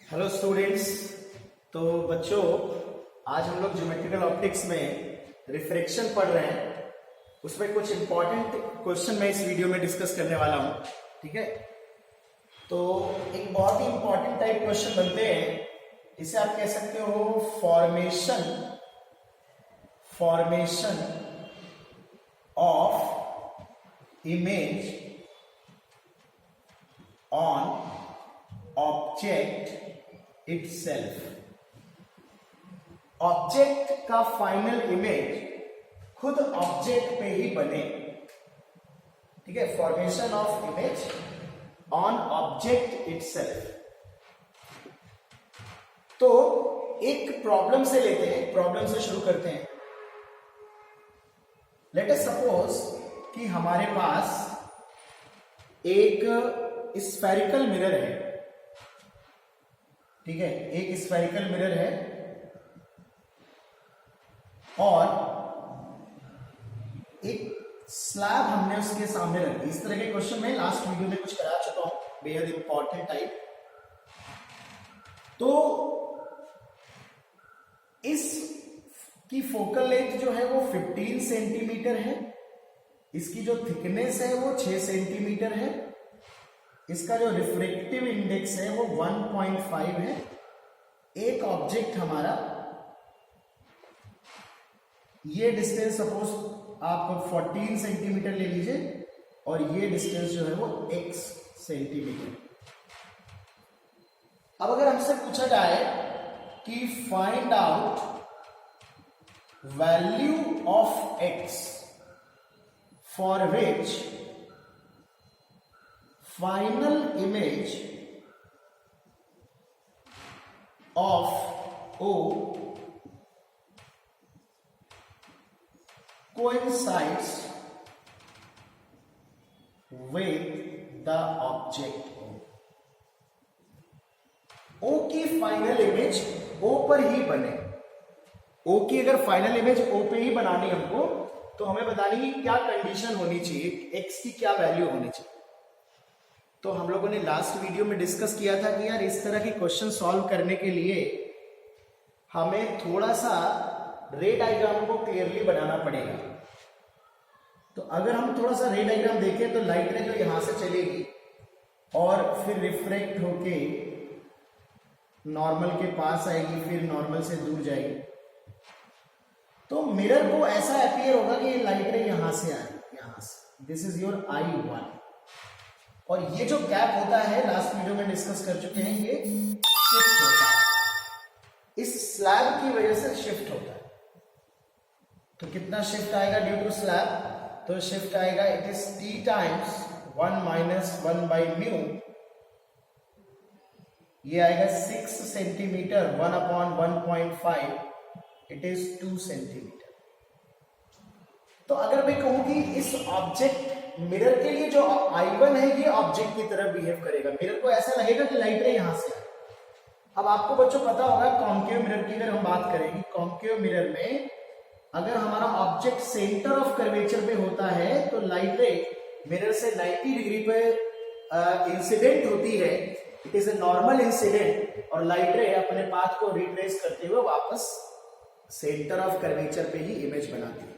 Hello students. तो बच्चों, आज हम लोग ज्योमेट्रिकल ऑप्टिक्स में रिफ्रैक्शन पढ़ रहे हैं। उसमें कुछ इंपॉर्टेंट क्वेश्चन मैं इस वीडियो में डिस्कस करने वाला हूं। ठीक है, तो एक बहुत ही इंपॉर्टेंट टाइप क्वेश्चन बनते हैं। इसे आप कह सकते हो formation of image on object itself. Object का फाइनल इमेज खुद ऑब्जेक्ट पे ही बने। ठीक है, formation of image on object itself. तो एक प्रॉब्लम से लेते हैं, प्रॉब्लम से शुरू करते हैं। लेट अस सपोज कि हमारे पास एक स्फेरिकल मिरर है। ठीक है, एक स्फेरिकल मिरर है और एक स्लैब हमने उसके सामने रख दी। इस तरह के क्वेश्चन मैं लास्ट वीडियो में कुछ करा चुका हूं, बेहद इंपॉर्टेंट टाइप। तो इस की फोकल लेंथ जो है वो 15 सेंटीमीटर है। इसकी जो थिकनेस है वो 6 सेंटीमीटर है। इसका जो रिफ्रैक्टिव इंडेक्स है वो 1.5 है। एक ऑब्जेक्ट हमारा, ये डिस्टेंस सपोज आप 14 सेंटीमीटर ले लीजिए और ये डिस्टेंस जो है वो x सेंटीमीटर। अब अगर हमसे पूछा जाए कि find out value of x for which final image of O coincides with the object O की फाइनल इमेज O पर ही बने। O की अगर फाइनल इमेज O पे ही बनानी हमको, तो हमें बतानी कि क्या कंडीशन होनी चाहिए, x की क्या वैल्यू होनी चाहिए। तो हम लोगों ने लास्ट वीडियो में डिस्कस किया था कि यार इस तरह के क्वेश्चन सॉल्व करने के लिए हमें थोड़ा सा रे डायग्राम को क्लियरली बनाना पड़ेगा। तो अगर हम थोड़ा सा रे डायग्राम देखें तो लाइट रे तो यहां से चलेगी और फिर रिफ्रैक्ट होके नॉर्मल के पास आएगी, फिर नॉर्मल से दूर जाएगी। तो मिरर को ऐसा अपीयर होगा कि लाइट रे यहां से आएगी, यहां से। दिस इज योर I1 और ये जो गैप होता है लास्ट वीडियो में डिस्कस कर चुके हैं, ये शिफ्ट होता है, इस स्लैब की वजह से शिफ्ट होता है। तो कितना शिफ्ट आएगा ड्यू टू स्लैब? तो शिफ्ट आएगा, it is t times 1 minus 1 by mu. ये आएगा 6 centimetre 1 upon 1.5, it is 2 centimetre. तो अगर मैं कहूं कि इस ऑब्जेक्ट मिरर के लिए जो I1 है ये ऑब्जेक्ट की तरह बिहेव करेगा, मिरर को ऐसा लगेगा कि लाइट रे यहां से। अब आपको बच्चों पता होगा कॉन्केव मिरर की अगर हम बात करेंगे, कॉन्केव मिरर में अगर हमारा ऑब्जेक्ट सेंटर ऑफ कर्वेचर पे होता है तो लाइट रे मिरर से 90 डिग्री पे इंसिडेंट होती है। It is a normal incident और लाइट रे अपने पाथ को रिट्रेस करते हुए वापस सेंटर ऑफ कर्वेचर पे ही इमेज बनाती है।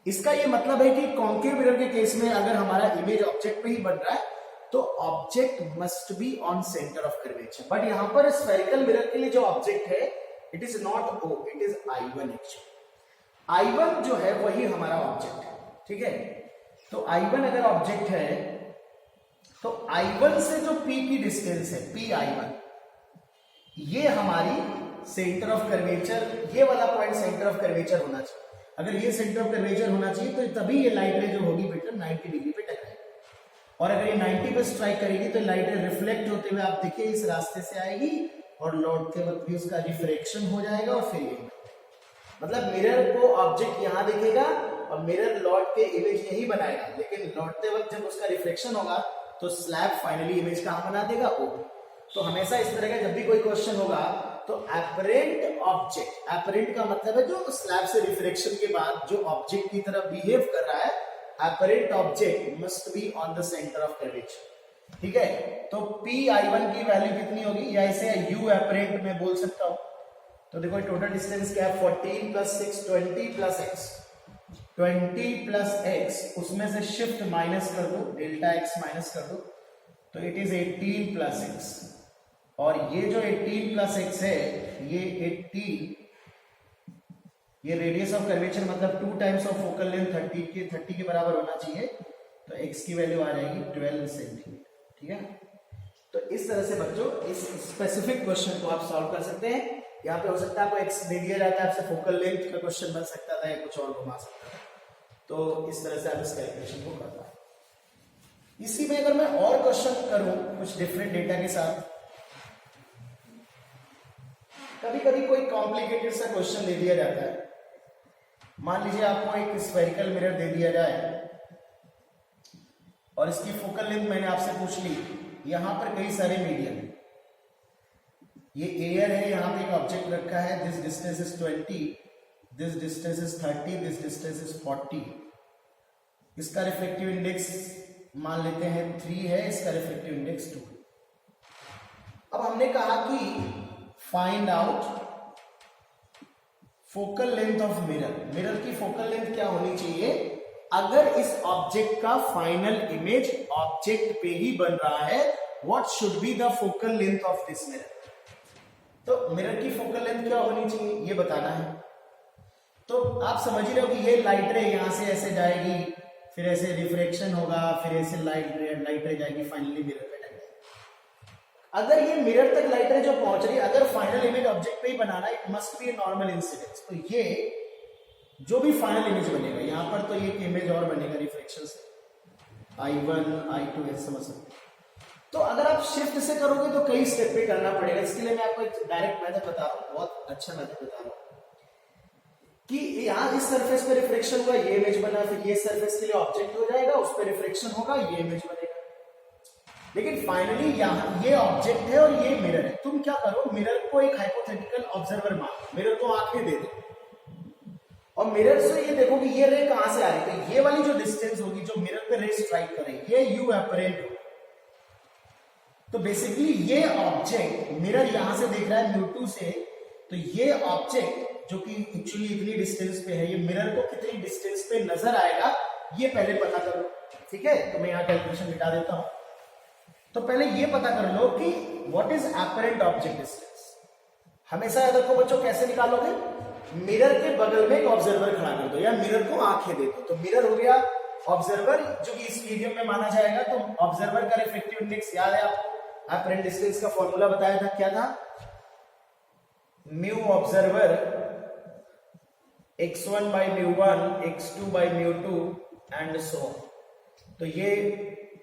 इसका ये मतलब है कि कॉन्केव मिरर के केस में अगर हमारा इमेज ऑब्जेक्ट पे ही बन रहा है तो object must be on centre of curvature. But यहां पर स्फेरिकल मिरर के लिए जो ऑब्जेक्ट है it is not O, it is I1 actually. I1 जो है वही हमारा ऑब्जेक्ट है। ठीक है, तो I1 अगर ऑब्जेक्ट है तो I1 से जो P की डिस्टेंस है PI1, ये हमारी सेंटर ऑफ कर्वेचर, ये वाला पॉइंट सेंटर ऑफ कर्वेचर होना चाहिए। अगर ये सेंटर ऑफ कर्वेचर होना चाहिए तो तभी ये लाइट रे जो होगी बेटा 90 डिग्री पे टकराएगी। और अगर ये 90 पे स्ट्राइक करेगी तो लाइट रे रिफ्लेक्ट होते हुए आप देखिए इस रास्ते से आएगी और लौटते वक्त भी उसका रिफ्रैक्शन हो जाएगा और फिर ये मतलब मिरर को ऑब्जेक्ट यहां दिखेगा और मिरर लौट के इमेज यही बनाएगा, लेकिन लौटते वक्त जब उसका रिफ्लेक्शन होगा तो स्लैब फाइनली इमेज कहां बना देगा O। तो हमेशा इस तरह का जब भी कोई क्वेश्चन होगा तो एपरेंट ऑब्जेक्ट, एपरेंट का मतलब है जो स्लैब से रिफ्लेक्शन के बाद जो ऑब्जेक्ट की तरह बिहेव कर रहा है, apparent object must be on the centre of curvature. ठीक है, तो PI1 की वैल्यू कितनी होगी, या इसे U एपरेंट में बोल सकता हूं। तो देखो टोटल डिस्टेंस क्या है, 14 plus 6 20 plus x, 20 plus x, उसमें से शिफ्ट माइनस कर दो, डेल्टा x माइनस कर दो, तो इट इज 18 प्लस x। और ये जो 18 प्लस x है, ये 18, ये रेडियस ऑफ कर्वेचर मतलब 2 टाइम्स ऑफ फोकल लेंथ 30 के बराबर होना चाहिए, तो x की वैल्यू आ जाएगी 12 सेंटीमीटर। ठीक है, तो इस तरह से बच्चों इस स्पेसिफिक क्वेश्चन को आप सॉल्व कर सकते हैं। यहाँ पे हो सकता है आपको x दे दिया जाता है, आपसे फोकल लेंथ का क्वेश्चन बन सकता था या कुछ और घुमा सकता था, तो इस तरह से आप इस कैलकुलेशन को कर पाए। इसी में अगर मैं और क्वेश्चन करूं कुछ डिफरेंट डेटा के साथ, कभी कभी कोई कॉम्प्लिकेटेड सा क्वेश्चन दे दिया जाता है। मान लीजिए आपको एक स्फेरिकल मिरर दे दिया जाए और इसकी फोकल लेंथ मैंने आपसे पूछ ली, यहां पर कई सारे मीडियम, ये एयर है, यहां पे एक ऑब्जेक्ट रखा है, this distance is 20, this distance is 30, this distance is 40, इसका रिफ्लेक्टिव इंडेक्स मान लेते हैं 3 है, इसका रिफ्लेक्टिव इंडेक्स 2 है। अब हमने कहा कि find out focal length of mirror, mirror की फोकल लेंथ क्या होनी चाहिए अगर इस ऑब्जेक्ट का फाइनल इमेज ऑब्जेक्ट पे ही बन रहा है, what should be the focal length of this mirror. तो मिरर की फोकल लेंथ क्या होनी चाहिए ये बताना है। तो आप समझ ही रहे हो कि ये लाइट रे यहां से ऐसे जाएगी, फिर ऐसे रिफ्रेक्शन होगा, फिर ऐसे लाइट रे जाएगी, फाइनली मिरर पे टकराएगी। अगर ये मिरर तक लाइट रे जो पहुंच रही है, अगर फाइनल इमेज ऑब्जेक्ट पे ही बनाना, it must be a normal incidence. तो ये जो भी फाइनल इमेज बनेगा, यहां पर तो एक इमेज और बनेगा रिफ्लेक्शन से, I1 I2 ऐसे समझ सकते। तो अगर आप शिफ्ट से करोगे तो कई स्टेप पे करना पड़ेगा। इसके लिए मैं आपको एक डायरेक्ट मेथड बता रहा हूं, बहुत अच्छा मेथड बता रहा हूं कि यहां इस सरफेस पे रिफ्लेक्शन हुआ, ये इमेज बना, फिर ये सरफेस के लिए ऑब्जेक्ट हो जाएगा, उस पर रिफ्लेक्शन होगा, ये इमेज बनेगा। लेकिन फाइनली यहां ये ऑब्जेक्ट है और ये मिरर है। तुम क्या करो, मिरर को एक हाइपोथेटिकल ऑब्जर्वर मान, मिरर को आंखें दे दो और मिरर से ये देखो कि ये रे कहां से आ रही है। तो ये वाली जो डिस्टेंस होगी जो मिरर पे रे स्ट्राइक करेगी, ये U एपरेंट होगी। तो बेसिकली ये ऑब्जेक्ट मिरर यहां से देख रहा है μ2 से, तो ये ऑब्जेक्ट जो कि एक्चुअली इतनी डिस्टेंस पे है, ये मिरर को कितनी डिस्टेंस पे नजर आएगा ये पहले पता करो। ठीक है, तो मैं यहां कैलकुलेशन मिटा देता हूं। तो पहले ये पता कर लो कि what is apparent object distance. हमेशा याद रखो बच्चों, कैसे निकालोगे, मिरर के बगल में एक ऑब्जर्वर खड़ा कर दो या मिरर को आंखें दे दो। तो मिरर हो गया ऑब्जर्वर जो कि इस मीडियम में माना जाएगा। तो ऑब्जर्वर का रिफ्लेक्टिव इंडेक्स याद है आपको, एपरेंट डिस्टेंस का फॉर्मूला बताया था, क्या था, mu observer x1 by μ1 x2 by μ2 and so on. तो ये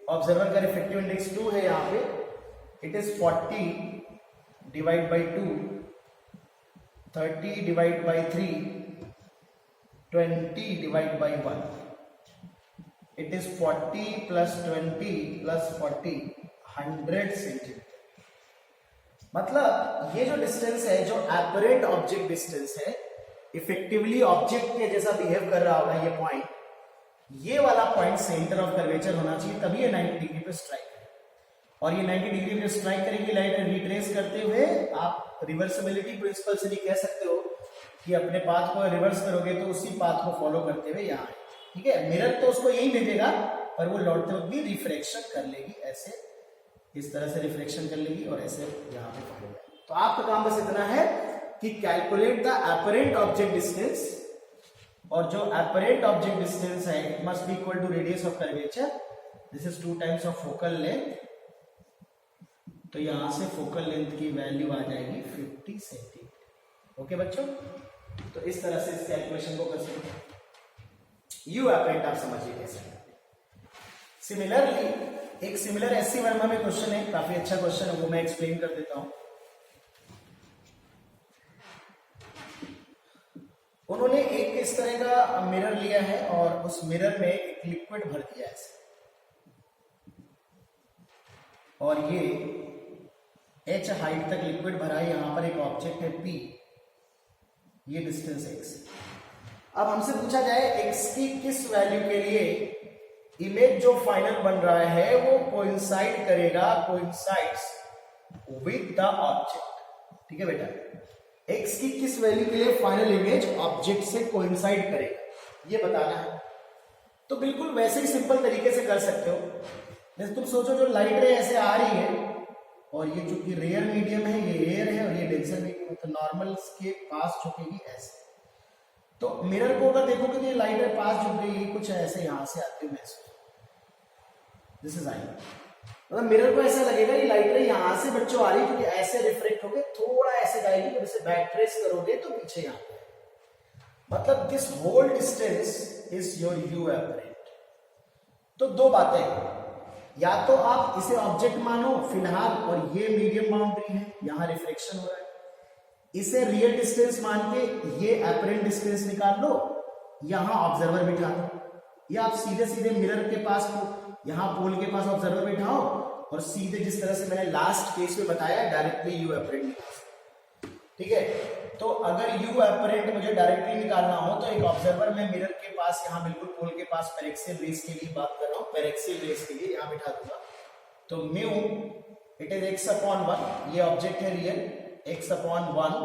ऑब्जर्वर का रिफ्लेक्टिव इंडेक्स 2 है, यहां पे it is 40 divide by 2, 30 divide by 3, 20 divide by 1, it is 40 plus 20 plus 40, 100 centimetre. मतलब ये जो डिस्टेंस है, जो एपरेंट ऑब्जेक्ट डिस्टेंस है, इफेक्टिवली ऑब्जेक्ट के जैसा बिहेव कर रहा होगा ये पॉइंट, ये वाला पॉइंट सेंटर ऑफ कर्वेचर होना चाहिए, तभी ये 90 डिग्री पे स्ट्राइक करे। और ये 90 डिग्री पे स्ट्राइक करेगी लाइट, रिट्रेस करते हुए आप रिवर्सिबिलिटी प्रिंसिपल से भी कह सकते हो कि अपने पाथ को रिवर्स करोगे तो उसी पाथ को फॉलो करते हुए यहाँ। ठीक है, मिरर तो उसको यही भेजेगा, पर वो लौटते वक्त भी रिफ्रेक्शन कर लेगी, ऐसे इस तरह से रिफ्लेक्शन कर लेगी और ऐसे यहाँ पे पड़ेगा। तो आपका काम बस इतना है कि calculate the apparent object distance, और जो एपरेंट ऑब्जेक्ट डिस्टेंस है it must be equal to radius of curvature, this is 2 times of focal length. तो यहां से फोकल लेंथ की वैल्यू आ जाएगी 50 सेंटीमीटर। ओके बच्चों, तो इस तरह से इस कैलकुलेशन को कर सकते हैं। यू एपरेंट आप समझिए कैसे। सिमिलरली एक सिमिलर एससी वर्मा में क्वेश्चन है, काफी अच्छा क्वेश्चन है, वो मैं एक्सप्लेन कर देता हूं। उन्होंने एक इस तरह का मिरर लिया है और उस मिरर में एक लिक्विड भर दिया है ऐसे, और ये h हाइट तक लिक्विड भरा है, यहां पर एक ऑब्जेक्ट है P, ये डिस्टेंस x। अब हमसे पूछा जाए x की किस वैल्यू के लिए इमेज जो फाइनल बन रहा है वो कोइंसाइड करेगा, कोइंसाइड्स विद द ऑब्जेक्ट। ठीक है बेटा, x की किस वैल्यू के लिए फाइनल इमेज ऑब्जेक्ट से कोइंसाइड करेगा ये बताना है। तो बिल्कुल वैसे ही सिंपल तरीके से कर सकते हो। जैसे तुम सोचो जो लाइट रे ऐसे आ रही है और ये जो कि रेयर मीडियम है, ये एयर है और ये डेंसर मीडियम है, तो नॉर्मल के पास झुकेगी ऐसे। तो मिरर को अगर देखोगे तो ये लाइट रे पास झुक गई, कुछ ऐसे यहां से आती है महसूस, दिस इज आई। मतलब मिरर को ऐसा लगेगा ये लाइट रे यहां से बच्चों आ रही है, क्योंकि ऐसे रिफ्लेक्ट होके थोड़ा ऐसे जाएगी, तो इसे बैक ट्रेस करोगे तो पीछे यहाँ पे। मतलब this whole distance is your you apparent. तो दो बातें, या तो आप इसे ऑब्जेक्ट मानो फिलहाल और ये मीडियम बाउंड्री है, यहां रिफ्लेक्शन हो रहा है, इसे रियल डिस्टेंस मान के ये एपरेंट डिस्टेंस निकाल लो, यहां ऑब्जर्वर बिठा दो, या आप सीधे सीधे मिरर के पास यहां पोल के पास ऑब्जर्वर बिठाओ और सीधे जिस तरह से मैंने लास्ट केस में बताया डायरेक्टली यू एपरेंट निकाल। ठीक है, तो अगर यू एपरेंट मुझे डायरेक्टली निकालना हो तो एक ऑब्जर्वर मैं मिरर के पास यहां बिल्कुल पोल के पास पेरेक्सियल रेस के लिए बात कर रहा हूं, पेरेक्सियल रेस के लिए यहां बिठा दूंगा। तो mu it is x upon 1, ये ऑब्जेक्ट है real, x upon 1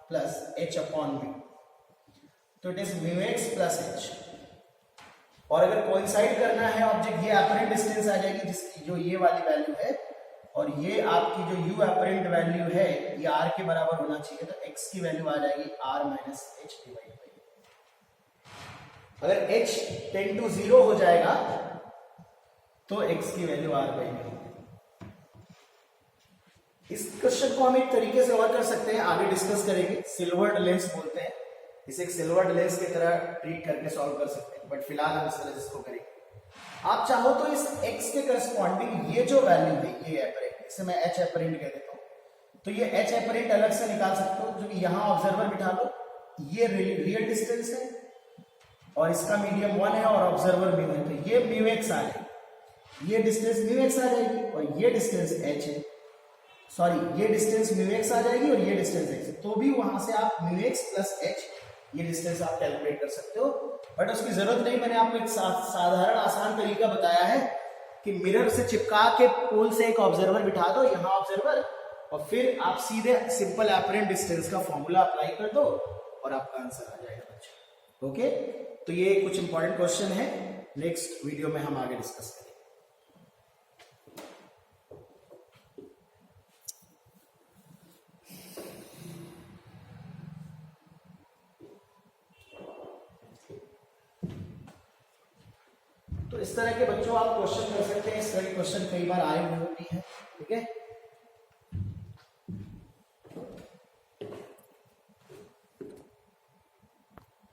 plus h upon v, तो it is mu x plus h। और अगर कोइंसाइड करना है ऑब्जेक्ट, ये एपरेंट डिस्टेंस आ जाएगी जिसकी जो ये वाली वैल्यू है, और ये आपकी जो u एपरेंट वैल्यू है ये r के बराबर होना चाहिए, तो x की वैल्यू आ जाएगी r minus h divide by. अगर h टेंड टू 0 हो जाएगा तो x की वैल्यू r बाई में। इस क्वेश्चन को हम एक तरीके से और कर सकते हैं, आगे डिस्कस करेंगे, सिल्वर्ड लेंस बोलते हैं इसे, एक सिल्वर्ड लेंस की तरह ट्रीट करके सॉल्व कर सकते हैं, बट फिलहाल हम इस तरह इसको करेंगे। आप चाहो तो इस x के करस्पॉन्डिंग ये जो वैल्यू है ये एपरेंट, इसे मैं h एपरेंट कह देता हूं, तो ये h एपरेंट अलग से निकाल सकते हो, जो कि यहां ऑब्जर्वर बिठा लो, ये रियल डिस्टेंस है और इसका मीडियम 1 है और ऑब्जर्वर म्यू है, तो ये म्यू x आ जाएगी, ये डिस्टेंस म्यू x आ जाएगी और ये डिस्टेंस h है, सॉरी ये डिस्टेंस म्यू x आ जाएगी और ये डिस्टेंस h है, तो भी वहां से आप म्यू x प्लस h ये डिस्टेंस आप कैलकुलेट कर सकते हो, बट उसकी जरूरत नहीं। मैंने आपको एक साधारण आसान तरीका बताया है कि मिरर से चिपका के पोल से एक ऑब्जर्वर बिठा दो, यहां ऑब्जर्वर, और फिर आप सीधे सिंपल एपरेंट डिस्टेंस का फॉर्मूला अप्लाई कर दो और आपका आंसर आ जाएगा बच्चों। ओके, तो ये कुछ इंपॉर्टेंट क्वेश्चन है, नेक्स्ट वीडियो में हम आगे डिस्कस करेंगे। तो इस तरह के बच्चों आप क्वेश्चन कर सकते हैं, इस तरह के क्वेश्चन कई बार आए हुए भी हैं। ठीक है।